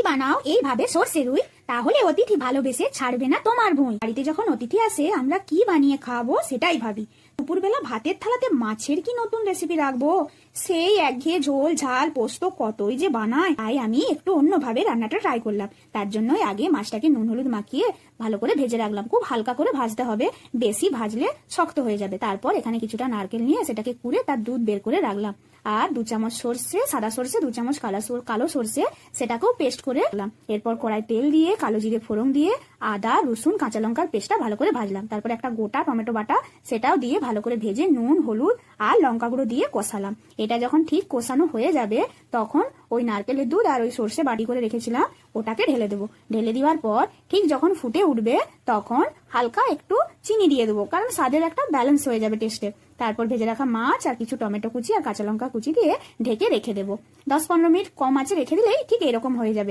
বানাও এইভাবে সর্ষে রুই, তাহলে অতিথি ভালোবেসে ছাড়বে না তোমার ভুঁই। বাড়িতে যখন অতিথি আসে আমরা কি বানিয়ে খাওয়াবো সেটাই ভাবি। দুপুরবেলা ভাতের থালাতে মাছের কি নতুন রেসিপি রাখবো, সেই একঘেয়ে ঝোল ঝাল পোস্ত কতই যে বানায়। তাই আমি একটু অন্যভাবে রান্নাটা ট্রাই করলাম। তার জন্যই আগে মাছটাকে নুন হলুদ মাখিয়ে ভালো করে ভেজে রাখলাম। খুব হালকা করে ভাজতে হবে, বেশি ভাজলে শক্ত হয়ে যাবে। তারপর এখানে কিছুটা নারকেল নিয়ে সেটাকে কুড়ে তার দুধ বের করে রাখলাম। আর 2 চামচ সর্ষে, সাদা সর্ষে, 2 চামচ কালো সর্ষে, সেটাকেও পেস্ট করে রাখলাম। এরপর কড়াই তেল দিয়ে কালো জিরে ফোড়ন দিয়ে আদা রসুন কাঁচা লঙ্কার পেস্টটা ভালো করে ভাজলাম। তারপর একটা গোটা টমেটো বাটা সেটাও দিয়ে ভালো করে ভেজে নুন হলুদ আর লঙ্কা গুঁড়ো দিয়ে কষালাম। এটা যখন ঠিক কষানো হয়ে যাবে তখন ওই নারকেলের দুধ আর ওই সর্ষে বাটি করে রেখেছিলাম ওটাকে ঢেলে দেবো। ঢেলে দেওয়ার পর ঠিক যখন ফুটে উঠবে তখন হালকা একটু চিনি দিয়ে দেবো, কারণ স্বাদের একটা ব্যালেন্স হয়ে যাবে টেস্টে। তারপর ভেজে রাখা মাছ আর কিছু টমেটো কুচি আর কাঁচা লঙ্কা কুচি দিয়ে ঢেকে রেখে দেবো। 10-15 মিনিট কম আঁচে রেখে দিলেই ঠিক এরকম হয়ে যাবে।